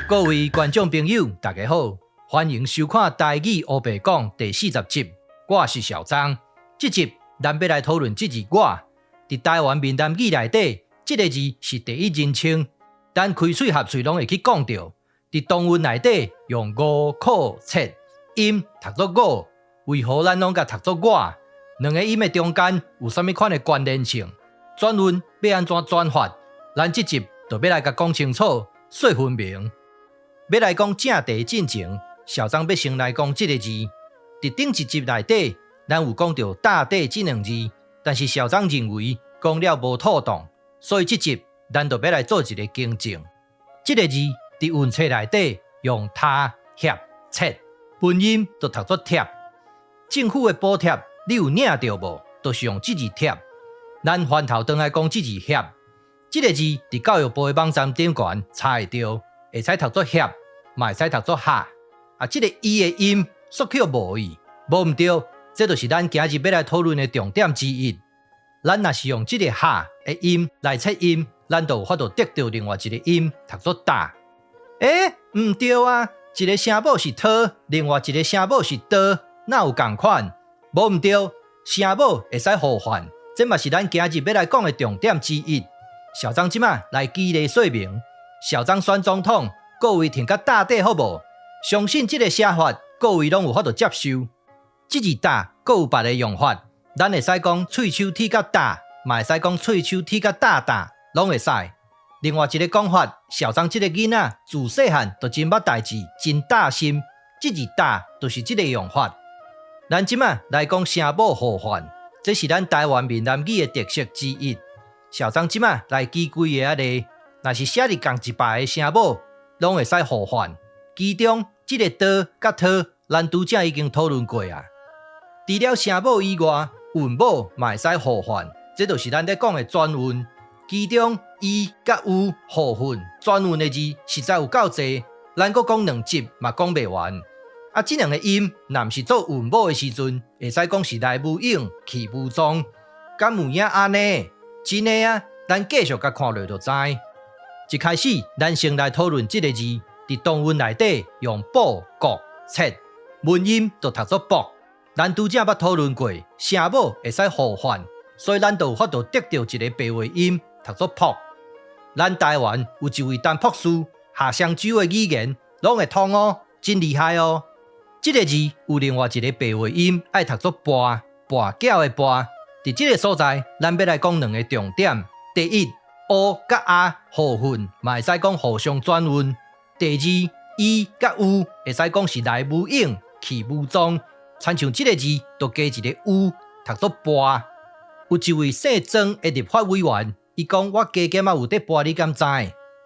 各位观众朋友，大家好，欢迎收看《台语黑白讲》第40集。我是小张。这集咱要来讨论这字“我”。在台湾闽南语内底，这个字是第一人称，咱开嘴合喙拢会去讲到。在中文内底用五口切音读作我，为何咱拢甲读作我？两个音的中间有啥物款的关联性？转运要安怎转发？咱这集就要来甲讲清楚，说分明。要来讲正题进前，小张要先来讲这个字。在顶一集内底，咱有讲到大地这两字，但是小张认为讲了无妥当，所以这集咱就要来做一个更正。这个字在韵册内底用他、协、切，本音就读作贴。政府的补贴你有领到无？就是用这字贴。咱翻头回来讲这字协，这个字在教育部的网站顶悬查会到，会使读作协。嘛会使读作哈，这个伊的音缩曲无意，无毋对，这就是咱今日要来讨论的重点之一。咱若是用这个哈的音来测音，咱就有法度得到另外一个音读作大。毋对啊，一个声母是托，另外一个声母是多，哪有同款？无毋对，声母会使互换，这嘛是咱今日要来讲的重点之一。小张即马来举例说明，小张选总统。各位听甲大底好无？相信这个写法，各位拢有法度接受。这字大，各有别个用法。咱会使讲喙手铁甲大，嘛会使讲喙手铁甲大，拢会使。另外一个讲法，小张这个囡仔自细汉就真捌代志，真大心。这字大，就是这个用法。咱即马来讲声母互换，这是咱台湾闽南语的特色之一。小张即马来举几个例，若是写伫同一排的声母。拢会使互换，其中这个多甲托，咱拄则已经讨论过啊。除了声母以外，韵母嘛会使互换，这就是咱咧讲的转运。其中伊甲有互混转运的字实在有够济，咱阁讲两集嘛讲袂完。这两个音若毋是做韵母的时阵，会使讲是来无影去无踪，敢有影安尼？真的啊，咱继续甲看落就知。一开始，咱先来讨论这个字，在中文内底用补、国、切，文音就读作补。咱拄则捌讨论过，声母会使互换，所以咱就有法度得到一个白话音，读作朴。咱台湾有一位陈博士，下双手的语言拢会通哦，真厉害哦。这个字有另外一个白话音，爱读作跋，跋筊的跋。在这个所在，咱要来讲两个重点。第一。O 甲啊互混，嘛会使讲互相转运。第二，伊甲有会使讲是来无影去无踪，亲像这个字就加一个有，读作跋。有一位姓曾的立法委员，伊讲我加减有得跋，你敢知？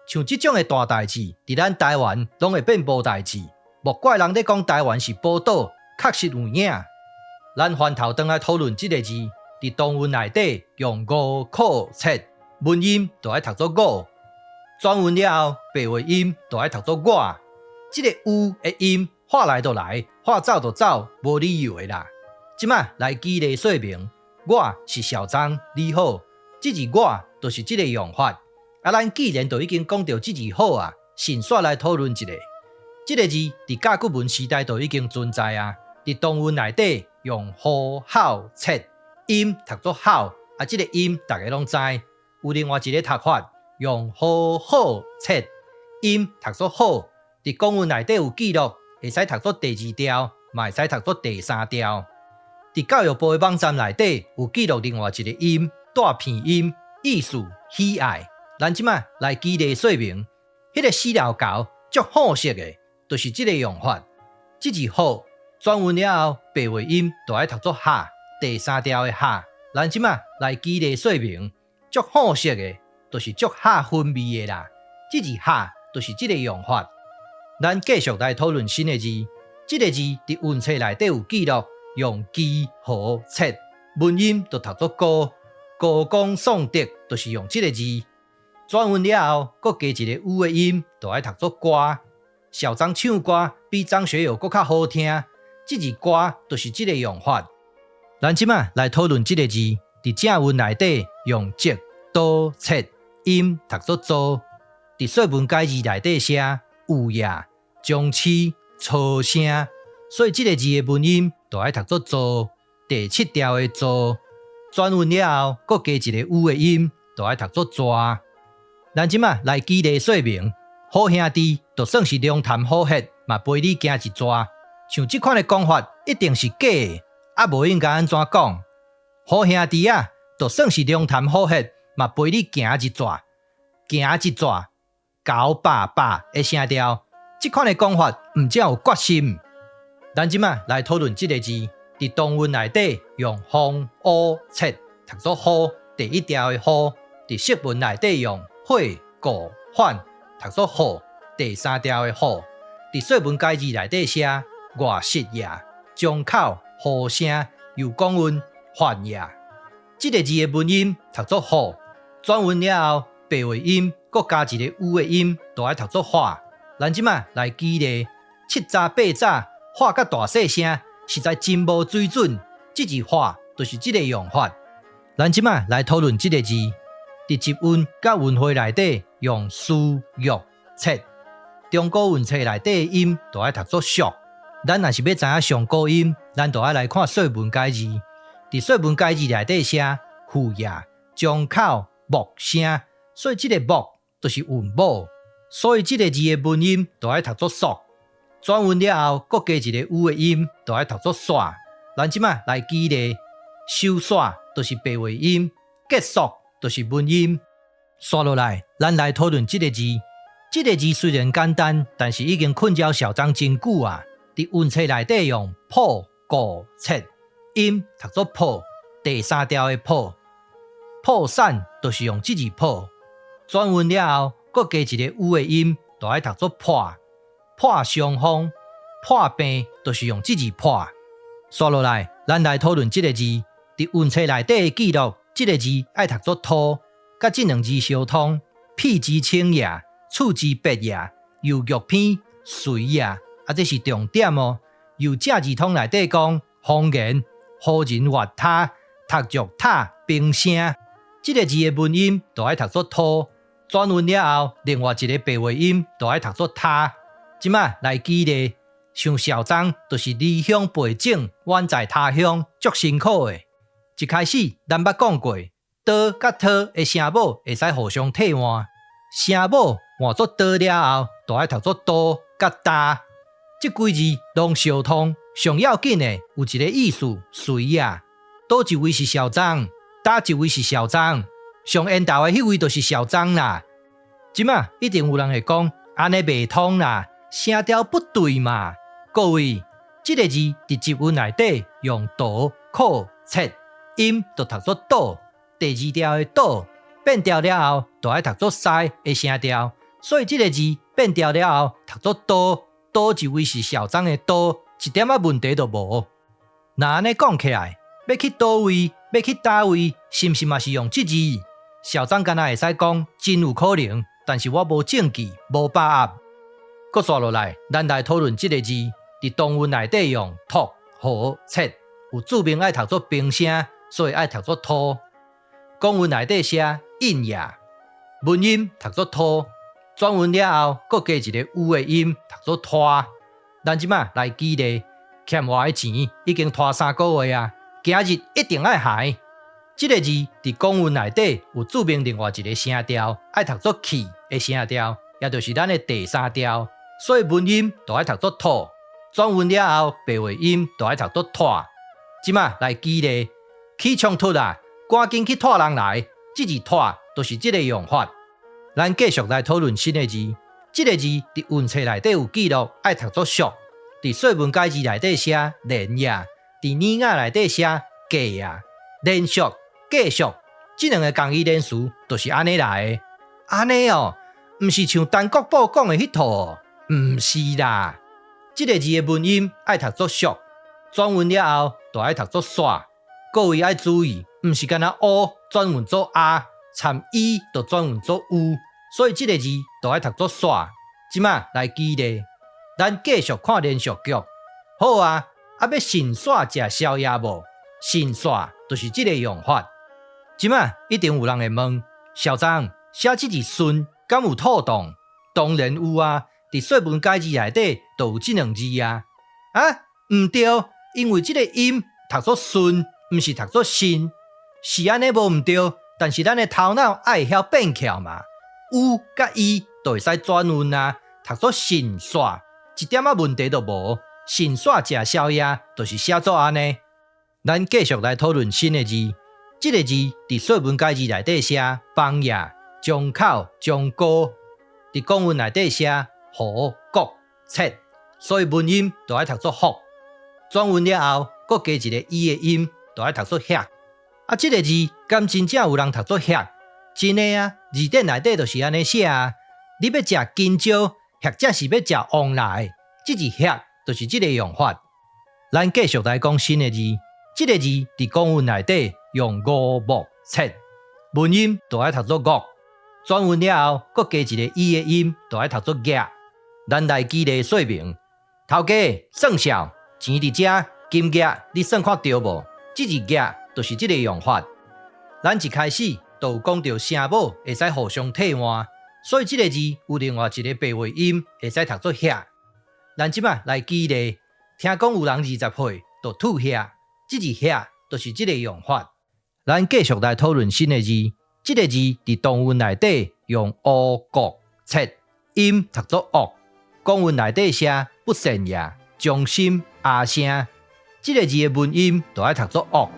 像这种的大代志，伫咱台湾拢会变无代志。莫怪人咧讲台湾是宝岛，确实有影。咱翻头回来讨论这个字，伫中文内底用五口切。文音就爱读作我，转运了后，白话音就爱读作我。这个有的音，话来就来，话走就走，无理由的啦。即马来举例说明，我是小张，你好，这字我就是这个用法。咱既然就已经讲到这字好啊，先煞来讨论一下。这个字伫甲骨文时代就已经存在啊，伫中文内底用好、好、切，音读作好，这个音大家拢知。有另外一个读法，用好好切，音读作好，伫公文内底有记录，会使读作第二调，嘛会使读作第三调。伫教育部的网站内底有记录另外一个音，大片音，意思喜爱。咱即马来举例说明，迄个饲料猴足好食的，就是这个用法。这字好转运了后，白话音就爱读作哈，第三调的哈。咱即马来举例说明。足好食的，就是足哈风味的啦。这字哈，就是这个用法。咱继续来讨论新的字。这个字伫韵册内底有记录，用基、和、切，文音就读作歌。歌功颂德，就是用这个字。转运了后，佫加一个有的音，就爱读作歌。小张唱歌比张学友佫较好听。这字歌就是这个用法。咱即马来讨论这个字。伫正文内底用折、刀、切音读作做，伫说文解字内底写有呀，将翅噪声，所以这个字的文音就爱读作做。第7条的做，转韵了后，搁加一个有的音，就爱读作抓。咱即马来举例说明，好兄弟就算是龙潭好客，嘛陪你行一抓。像这款的讲法一定是假的，啊无应该安怎讲？好兄弟啊，就算是龙潭好客，嘛陪你行一抓，行一抓，九百百的声调，这款的讲法唔只有决心。咱即马来讨论这个字，伫动韵内底用风、乌、切读作好，第1条的好；伫释文内底用会、果、反读作好，第3条的好；伫说文解字内底写外实也，张口、好声、又讲韵、反也。这个字的文音读作好，转韵了后，白话音搁加一个有的音，就爱读作化。咱即马来举例，7早8早，化甲大细声，实在真无水准。这字化就是这个用法。咱即马来讨论这个字，伫集韵甲韵会内底用书、玉、切。中古韵册内底的音就爱读作俗。咱若是要知影上古音，咱就爱来看说文解字。伫说文解字内底写父也、张口、木声，所以这个木就是韵母，所以这个字的文音就爱读作俗。转韵了后，搁加一个有的音，就爱读作煞。咱即马来举例，收煞就是白话音，结束就是文音。刷落来，咱来讨论这个字。这个字虽然简单，但是已经困扰小张真久啊。伫韵册内底用破、固、切，音读作破，第3条的破，破散就是用这字破。转韵了后，搁加一个有的音，就爱读作破。破伤风、破病就是用这字破。刷落来，咱来讨论这个字。伫韵册内底的记录，这个字爱读作拖，甲这两字相通。屁之清也，处之白也，又玉片水也，这是重点哦。由正字通内底讲，方言好人活他，读着他冰声。这个字的文音就爱读作拖，转韵了后，另外一个白话音就爱读作他。即马来举例，像小张就是离乡背井，远在他乡，足辛苦的。一开始咱捌讲过，刀甲托的声母会使互相替换，声母换作刀了后，就爱读作刀甲搭。这几字拢相通，上要紧的有一个意思，谁啊？倒一位是小张，搭一位是小张，上缘投的迄位就是小张啦。即马一定有人会讲，安尼袂通啦。声调不对嘛，各位，这个字伫集韵内底用倒、靠、切，音就读作倒，第2条的倒变调了后，就爱读作西的声调，所以这个字变调了后读作倒，倒一位是小张的倒，一点仔问题都无。那安尼讲起来，要去倒位，要去倒位，是毋是嘛是用这字？小张敢若会使讲真有可能，但是我无证据，无把握。搁刷落来，咱来讨论这个字。伫动韵内底用托、和、切，有注明爱读作冰声，所以爱读作拖。讲韵内底写印也，文音读作拖，转韵了后，搁加一个有的音，读作拖。咱即马来举例，欠我的钱已经拖3个月啊，今日一定爱还。这个字伫讲韵内底有注明另外一个声调，爱读作气的声调，也就是咱的第3条。所以文音就爱读作拖，转韵了后，白话音就爱读作拖。即马来举例，起冲突啊，赶紧去拖人来，这字拖就是这个用法。咱继续来讨论新的字，这个字伫韵册内底有记录，爱读作俗；伫说文解字内底写连也，伫拟雅内底写假也。连续、继续，这两个同义连词就是安尼来的。安尼哦，毋是像陈国宝讲的迄套哦。毋是啦，这个字的文音爱读作俗，转韵了后就爱读作煞。各位爱注意，毋是干那乌转韵做啊，掺伊就转韵做有，所以这个字就爱读作煞。即马来举例，咱继续看连续剧。好啊，要神煞食宵夜无？神煞就是这个用法。即马一定有人会问，小张写这字顺，敢有妥当？当然有啊。伫说文解字内底就有这两字啊。啊，毋对，因为这个音读作顺，毋是读作信，是安尼无毋对，但是咱的头脑爱会晓变巧嘛。u 甲 i 就会使转运啊，读作信煞，一点仔问题都无。信煞食宵夜，就是写作安尼。咱继续来讨论新的字，这个字伫说文解字内底写放夜、张口、张高，伫公文内底写河、国、切，所以文音就爱读作福。转运了后，搁加一个伊的音，就爱读作遐。啊，这个字敢真正有人读作遐？真的啊，字典内底就是安尼写啊。你要食金蕉，或者是要食旺来，这字遐就是这个用法。咱继续来讲新的字，这个字伫公文内底用五木切，文音就爱读作五。转运了后，搁加一个伊的音，就爱读作额。咱来举例说明。头家算数，钱伫遮，金额你算看对无？这字额就是这个用法。咱一开始就有讲到声母会使互相替换，所以这个字有另外一个白话音会使读作遐。咱即摆来举例，听讲有人20岁就吐遐，这字遐就是这个用法。咱继续来讨论新的字，这个字伫动文内底用乌国切，音读作恶。公文内底写不善也，中心阿声，这个字的文音就爱读作恶。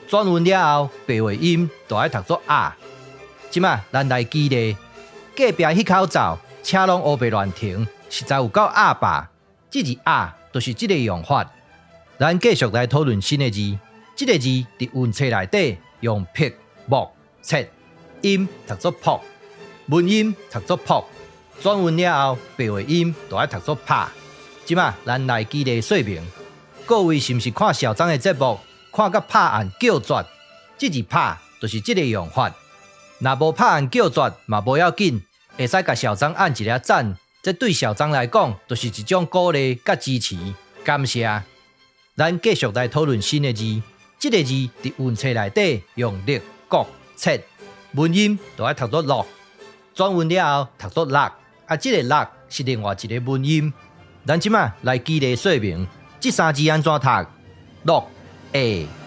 转运了后，白话音就爱读作啊。即摆咱来举例，隔壁迄口罩，车拢乌白乱停，实在有够阿爸。这字啊，就是这个用法。咱继续来讨论新的字，这个字伫韵册内底用劈、木、切，音读作扑，文音读作扑。转运了后，白话音就爱读作拍。即摆咱来举例说明，各位是毋是看小张的节目，看到拍案叫绝？这字拍就是这个用法。若无拍案叫绝嘛无要紧，会使甲小张按一个赞，这对小张来讲就是一种鼓励甲支持，感谢。咱继续来讨论新的字，这个字伫韵册内底用力、国、切，文音就爱读作落，转运了后读作落。啊，这个落是另外一个文音。咱即摆来举例说明，这三字安怎读？落、下、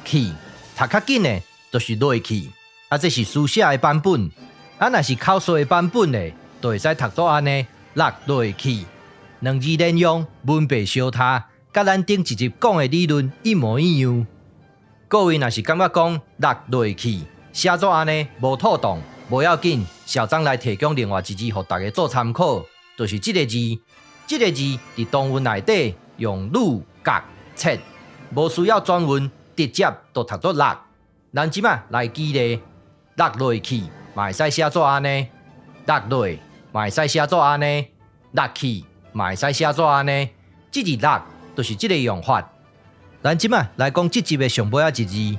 去，读较紧的，就是落去。啊，这是书写的版本。啊，若是口说的版本的，就会使读作安尼，落落去。两字连用，文白相读，甲咱顶一集讲的理论一模一样。各位若是感觉讲落落去写作安尼无妥当，无要紧。小张来提供另外一字，予大家做参考，就是这个字。这个字伫动文内底用鲁、角、切，无需要转运，直接就读作落。咱即摆来举例，落落去嘛会使写作安尼，落落嘛会使写作安尼，落去嘛会使写作安尼。这字落就是这个用法。咱即摆来讲这集的上尾一字，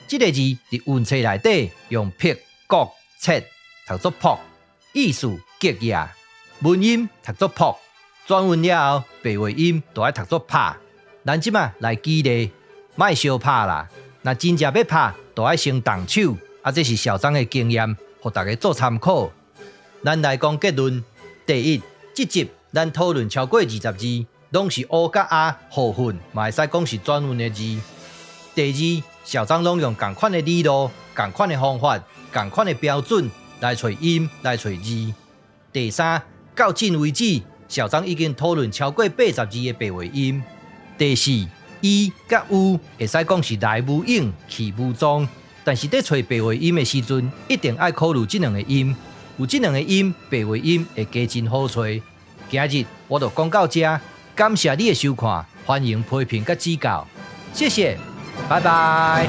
这个字伫韵册内底用劈、角、切。读作扑，意思结业，文音读作扑，转运了后，白话音就爱读作拍。咱即摆来举例，莫相拍啦。若真正要拍，就爱先动手。啊，这是小张的经验，予大家做参考。咱来讲结论：第一，这集咱讨论超过20字，拢是乌甲啊互混，嘛会使讲是转运的字。第二，小张拢用同款的理路、同款的方法、同款的标准。来找音，来找字。第三，到今为止，小张已经讨论超过80字的白话音。第四，伊甲有会使讲是来无影，去无踪，但是在找白话音的时阵，一定要考虑这两个音。有这两个音，白话音会加真好找。今日我就讲到这，感谢你的收看，欢迎批评甲指教，谢谢，拜拜。